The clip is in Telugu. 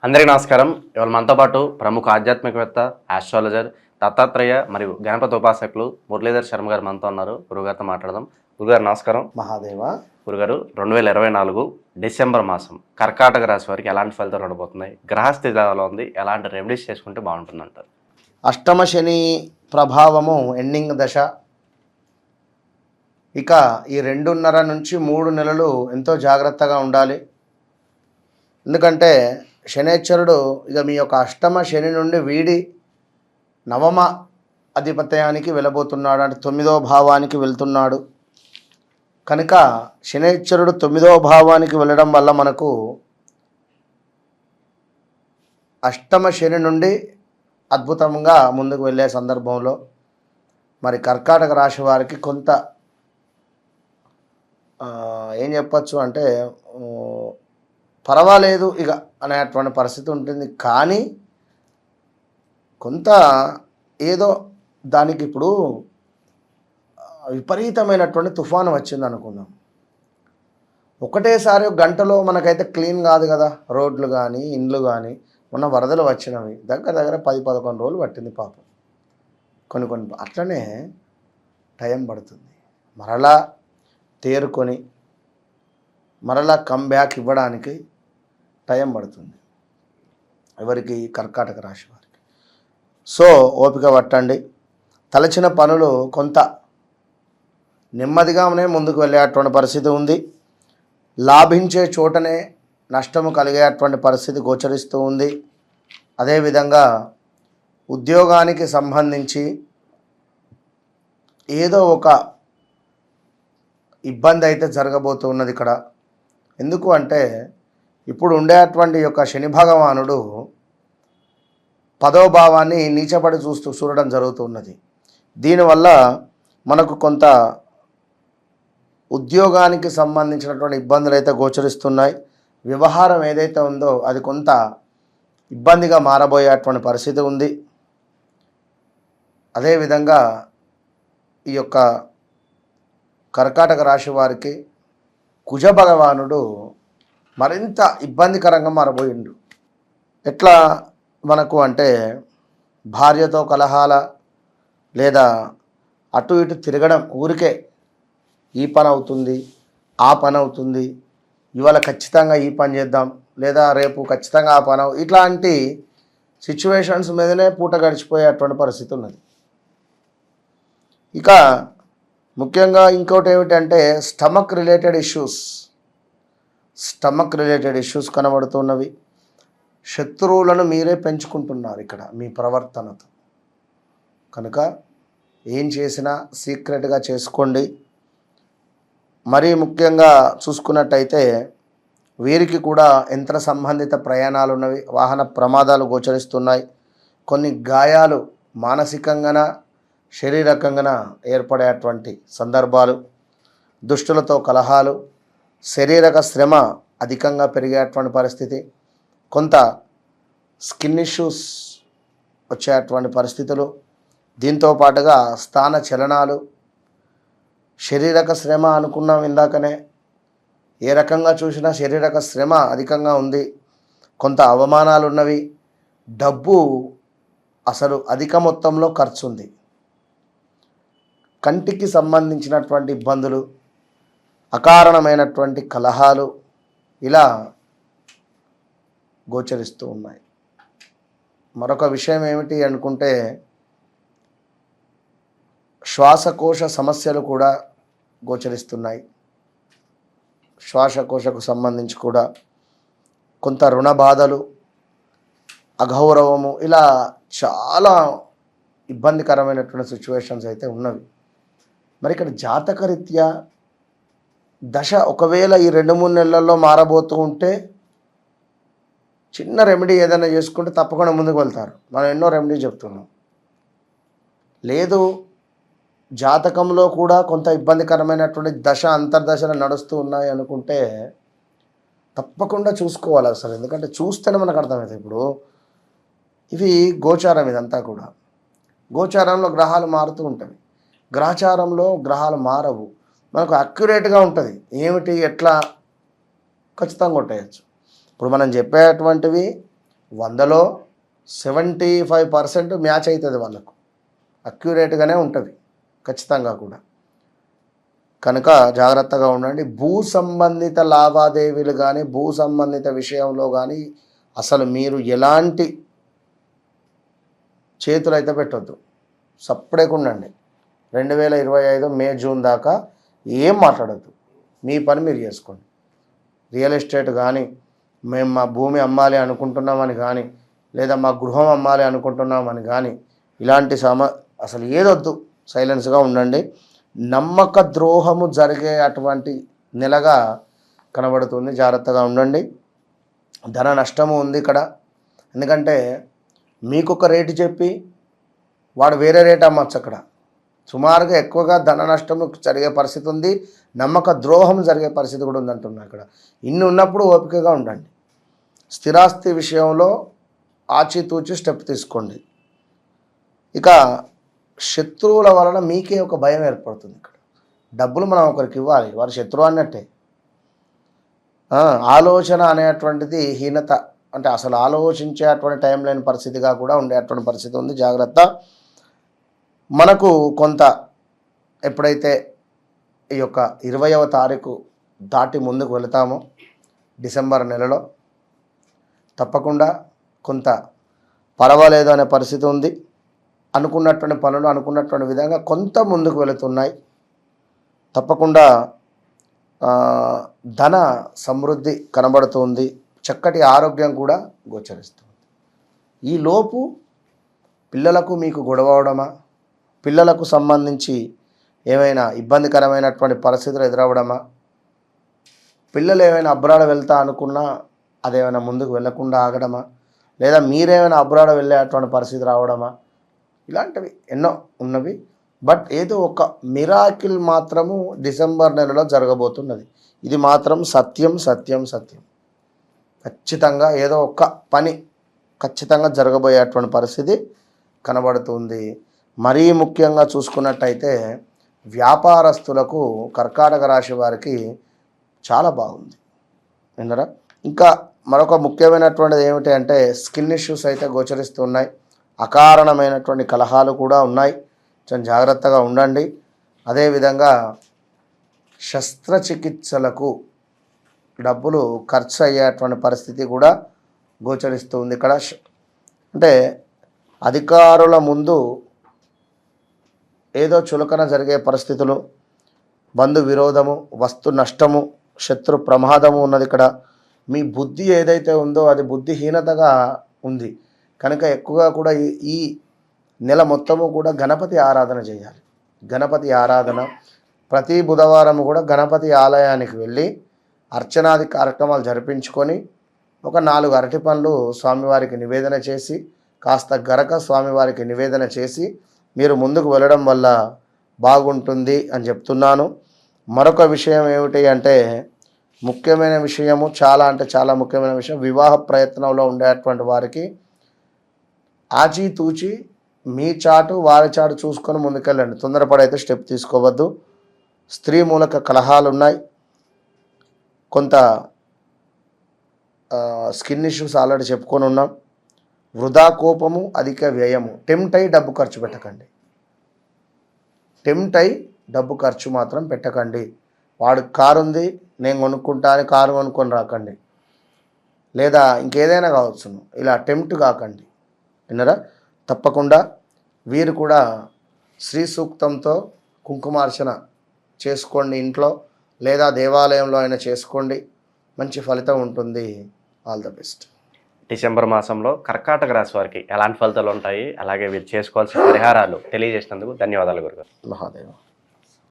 అందరికీ నమస్కారం. ఇవాళ మనతో పాటు ప్రముఖ ఆధ్యాత్మికవేత్త, ఆస్ట్రాలజర్, దత్తాత్రేయ మరియు గణపతి ఉపాసకులు మురళీధర్ శర్మ గారు మనతో ఉన్నారు. గురుగారితో మాట్లాడదాం. గురుగారు నమస్కారం. మహాదేవ. గురుగారు, 2024 డిసెంబర్ మాసం కర్కాటక రాశి వారికి ఎలాంటి ఫలితాలు ఉండబోతున్నాయి? గ్రహస్థితి ఎలా ఉంది? ఎలాంటి రెమెడీస్ చేసుకుంటే బాగుంటుందంటారు? అష్టమ శని ప్రభావము ఎండింగ్ దశ. ఇక ఈ 2.5 నుంచి 3 నెలలు ఎంతో జాగ్రత్తగా ఉండాలి. ఎందుకంటే శనేశ్వరుడు ఇక మీ యొక్క అష్టమ శని నుండి వీడి నవమ అధిపత్యానికి వెళ్ళబోతున్నాడు, అంటే 9వ భావానికి వెళ్తున్నాడు. కనుక శనేశ్వరుడు 9వ భావానికి వెళ్ళడం వల్ల మనకు అష్టమ శని నుండి అద్భుతంగా ముందుకు వెళ్ళే సందర్భంలో మరి కర్కాటక రాశి వారికి కొంత ఏం చెప్పచ్చు అంటే పర్వాలేదు ఇక అనేటువంటి పరిస్థితి ఉంటుంది. కానీ కొంత ఏదో దానికి ఇప్పుడు విపరీతమైనటువంటి తుఫాను వచ్చింది అనుకుందాం. ఒకటేసారి గంటలో మనకైతే క్లీన్ కాదు కదా, రోడ్లు కానీ ఇండ్లు కానీ. మొన్న వరదలు వచ్చినవి దగ్గర 10-11 రోజులు పట్టింది పాపం. కొన్ని అట్లనే టైం పడుతుంది. మరలా తేరుకొని మరలా కమ్బ్యాక్ ఇవ్వడానికి టైం పడుతుంది ఎవరికి? కర్కాటక రాశి వారికి. సో ఓపిక పట్టండి. తలచిన పనులు కొంత నెమ్మదిగానే ముందుకు వెళ్ళేటువంటి పరిస్థితి ఉంది. లాభించే చోటనే నష్టము కలిగేటువంటి పరిస్థితి గోచరిస్తూ ఉంది. అదేవిధంగా ఉద్యోగానికి సంబంధించి ఏదో ఒక ఇబ్బంది అయితే జరగబోతున్నది ఇక్కడ. ఎందుకు అంటే ఇప్పుడు ఉండేటువంటి యొక్క శని భగవానుడు 10వ భావాన్ని నీచపడి చూడడం జరుగుతున్నది. దీనివల్ల మనకు కొంత ఉద్యోగానికి సంబంధించినటువంటి ఇబ్బందులు అయితే గోచరిస్తున్నాయి. వ్యవహారం ఏదైతే ఉందో అది కొంత ఇబ్బందిగా మారబోయేటువంటి పరిస్థితి ఉంది. అదేవిధంగా ఈ యొక్క కర్కాటక రాశి వారికి కుజ భగవానుడు మరింత ఇబ్బందికరంగా మారబోయిండు. ఎట్లా మనకు అంటే భార్యతో కలహాల, లేదా అటు ఇటు తిరగడం, ఊరికే ఈ పని అవుతుంది ఆ పని అవుతుంది, ఇవాళ ఖచ్చితంగా ఈ పని చేద్దాం, లేదా రేపు ఖచ్చితంగా ఆ పని, ఇట్లాంటి సిచ్యువేషన్స్ మీదనే పూట గడిచిపోయేటువంటి పరిస్థితి ఉన్నది. ఇక ముఖ్యంగా ఇంకోటి ఏమిటంటే స్టమక్ రిలేటెడ్ ఇష్యూస్ కనబడుతున్నవి. శత్రువులను మీరే పెంచుకుంటున్నారు ఇక్కడ మీ ప్రవర్తనతో. కనుక ఏం చేసినా సీక్రెట్గా చేసుకోండి. మరీ ముఖ్యంగా చూసుకున్నట్టయితే వీరికి కూడా యంత్ర సంబంధిత ప్రయాణాలు ఉన్నవి. వాహన ప్రమాదాలు గోచరిస్తున్నాయి. కొన్ని గాయాలు మానసికంగా శారీరకంగా ఏర్పడేటువంటి సందర్భాలు, దుష్టులతో కలహాలు, శారీరక శ్రమ అధికంగా పెరిగేటువంటి పరిస్థితి, కొంత స్కిన్ ఇష్యూస్ వచ్చేటువంటి పరిస్థితులు, దీంతో పాటుగా స్థాన చలనాలు, శారీరక శ్రమ అనుకున్నాం ఇందాకనే. ఏ రకంగా చూసినా శారీరక శ్రమ అధికంగా ఉంది. కొంత అవమానాలు ఉన్నవి. డబ్బు అసలు అధిక మొత్తంలో ఖర్చు ఉంది. కంటికి సంబంధించినటువంటి ఇబ్బందులు, అకారణమైనటువంటి కలహాలు ఇలా గోచరిస్తూ ఉన్నాయి. మరొక విషయం ఏమిటి అనుకుంటే శ్వాసకోశ సమస్యలు కూడా గోచరిస్తున్నాయి. శ్వాసకోశకు సంబంధించి కూడా కొంత రుణ బాధలు, అగౌరవము, ఇలా చాలా ఇబ్బందికరమైనటువంటి సిచ్యువేషన్స్ అయితే ఉన్నవి. మరి ఇక్కడ జాతకరీత్యా దశ ఒకవేళ ఈ 2-3 నెలల్లో మారబోతూ ఉంటే చిన్న రెమెడీ ఏదైనా చేసుకుంటే తప్పకుండా ముందుకు వెళ్తారు. మనం ఎన్నో రెమెడీ చెప్తున్నాం. లేదు జాతకంలో కూడా కొంత ఇబ్బందికరమైనటువంటి దశ అంతర్దశలు నడుస్తూ ఉన్నాయి అనుకుంటే తప్పకుండా చూసుకోవాలి అసలు. ఎందుకంటే చూస్తేనే మనకు అర్థమవుతుంది. ఇప్పుడు ఇవి గోచారం, ఇదంతా కూడా గోచారంలో గ్రహాలు మారుతూ ఉంటాయి. గ్రహచారంలో గ్రహాలు మారవు. మనకు అక్యురేట్గా ఉంటుంది. ఏమిటి ఎట్లా ఖచ్చితంగా కొట్టేయచ్చు. ఇప్పుడు మనం చెప్పేటువంటివి 100లో 75% మ్యాచ్ అవుతుంది వాళ్ళకు, అక్యురేట్గానే ఉంటుంది ఖచ్చితంగా కూడా. కనుక జాగ్రత్తగా ఉండండి. భూ సంబంధిత లావాదేవీలు కానీ భూ సంబంధిత విషయంలో కానీ అసలు మీరు ఎలాంటి చేతులు అయితే పెట్టొద్దు, సపరేట్గా ఉండండి. 2025 మే జూన్ దాకా ఏం మాట్లాడద్దు, మీ పని మీరు చేసుకోండి. రియల్ ఎస్టేట్ కానీ మేము మా భూమి అమ్మాలి అనుకుంటున్నామని కానీ లేదా మా గృహం అమ్మాలి అనుకుంటున్నామని కానీ ఇలాంటి అసలు ఏదొద్దు, సైలెన్స్గా ఉండండి. నమ్మక ద్రోహము జరిగే అటువంటి నెలగా కనబడుతుంది, జాగ్రత్తగా ఉండండి. ధన నష్టము ఉంది ఇక్కడ, ఎందుకంటే మీకు ఒక రేటు చెప్పి వాడు వేరే రేట్ అమ్మచ్చు. అక్కడ సుమారుగా ఎక్కువగా ధన నష్టము జరిగే పరిస్థితి ఉంది, నమ్మక ద్రోహం జరిగే పరిస్థితి కూడా ఉందంటున్నా. ఇక్కడ ఇన్ని ఉన్నప్పుడు ఓపికగా ఉండండి. స్థిరాస్తి విషయంలో ఆచితూచి స్టెప్ తీసుకోండి. ఇక శత్రువుల వలన మీకే ఒక భయం ఏర్పడుతుంది. ఇక్కడ డబ్బులు మనం ఒకరికి ఇవ్వాలి, వారి శత్రువు అన్నట్టే. ఆలోచన అనేటువంటిది హీనత, అంటే అసలు ఆలోచించేటువంటి టైం లేని పరిస్థితిగా కూడా ఉండేటువంటి పరిస్థితి ఉంది. జాగ్రత్త. మనకు కొంత ఎప్పుడైతే ఈ యొక్క 20వ తారీఖు దాటి ముందుకు వెళతామో డిసెంబర్ నెలలో తప్పకుండా కొంత పర్వాలేదు అనే పరిస్థితి ఉంది. అనుకున్నటువంటి పనులు అనుకున్నటువంటి విధంగా కొంత ముందుకు వెళుతున్నాయి. తప్పకుండా ధన సమృద్ధి కనబడుతుంది, చక్కటి ఆరోగ్యం కూడా గోచరిస్తుంది. ఈలోపు పిల్లలకు మీకు గొడవ అవడమా, పిల్లలకు సంబంధించి ఏమైనా ఇబ్బందికరమైనటువంటి పరిస్థితులు ఎదురవ్వడమా, పిల్లలు ఏమైనా అబ్రాడ్ వెళ్తా అనుకున్నా అదేమైనా ముందుకు వెళ్లకుండా ఆగడమా, లేదా మీరేమైనా అబ్రాడ్ వెళ్ళేటువంటి పరిస్థితి రావడమా, ఇలాంటివి ఎన్నో ఉన్నవి. బట్ ఏదో ఒక మిరాకిల్ మాత్రము డిసెంబర్ నెలలో జరగబోతున్నది. ఇది మాత్రం సత్యం సత్యం సత్యం. ఖచ్చితంగా ఏదో ఒక పని ఖచ్చితంగా జరగబోయేటువంటి పరిస్థితి కనబడుతుంది. మరీ ముఖ్యంగా చూసుకున్నట్టయితే వ్యాపారస్తులకు కర్కాటక రాశి వారికి చాలా బాగుంది విన్నరా. ఇంకా మరొక ముఖ్యమైనటువంటిది ఏమిటి అంటే స్కిన్ ఇష్యూస్ అయితే గోచరిస్తున్నాయి, అకారణమైనటువంటి కలహాలు కూడా ఉన్నాయి. కొంచెం జాగ్రత్తగా ఉండండి. అదేవిధంగా శస్త్రచికిత్సలకు డబ్బులు ఖర్చు అయ్యేటువంటి పరిస్థితి కూడా గోచరిస్తుంది. ఇక్కడ అంటే అధికారుల ముందు ఏదో చులకన జరిగే పరిస్థితులు, బంధు విరోధము, వస్తు నష్టము, శత్రు ప్రమాదము ఉన్నది. ఇక్కడ మీ బుద్ధి ఏదైతే ఉందో అది బుద్ధిహీనతగా ఉంది. కనుక ఎక్కువగా కూడా ఈ నెల మొత్తము కూడా గణపతి ఆరాధన చేయాలి. గణపతి ఆరాధన ప్రతి బుధవారం కూడా గణపతి ఆలయానికి వెళ్ళి అర్చనాది కార్యక్రమాలు జరిపించుకొని ఒక 4 అరటి పండ్లు స్వామివారికి నివేదన చేసి కాస్త గరక స్వామివారికి నివేదన చేసి మీరు ముందుకు వెళ్ళడం వల్ల బాగుంటుంది అని చెప్తున్నాను. మరొక విషయం ఏమిటి అంటే ముఖ్యమైన విషయము, చాలా అంటే చాలా ముఖ్యమైన విషయం, వివాహ ప్రయత్నంలో ఉండేటువంటి వారికి ఆచితూచి మీ చాటు వారి చాటు చూసుకొని ముందుకెళ్ళండి. తొందరపడైతే స్టెప్ తీసుకోవద్దు. స్త్రీ మూలక కలహాలు ఉన్నాయి, కొంత స్కిన్ ఇష్యూస్ ఆల్రెడీ చెప్పుకొని ఉన్నాం. వృధా కోపము, అధిక వ్యయము, టెంప్ట్ అయి డబ్బు ఖర్చు పెట్టకండి. టెంప్ట్ అయి డబ్బు ఖర్చు మాత్రం పెట్టకండి. వాడు కారు ఉంది నేను కొనుక్కుంటా అని కారు కొనుక్కొని రాకండి, లేదా ఇంకేదైనా కావచ్చు, ఇలా టెంప్ట్ కాకండి విన్నరా. తప్పకుండా వీరు కూడా శ్రీ సూక్తంతో కుంకుమార్చన చేసుకోండి ఇంట్లో, లేదా దేవాలయంలో అయినా చేసుకోండి, మంచి ఫలితం ఉంటుంది. All the best. డిసెంబర్ మాసంలో కర్కాటక రాశి వారికి ఎలాంటి ఫలితాలు ఉంటాయి, అలాగే వీరు చేసుకోవాల్సిన పరిహారాలు తెలియజేసినందుకు ధన్యవాదాలు గురుగారు. మహాదేవ.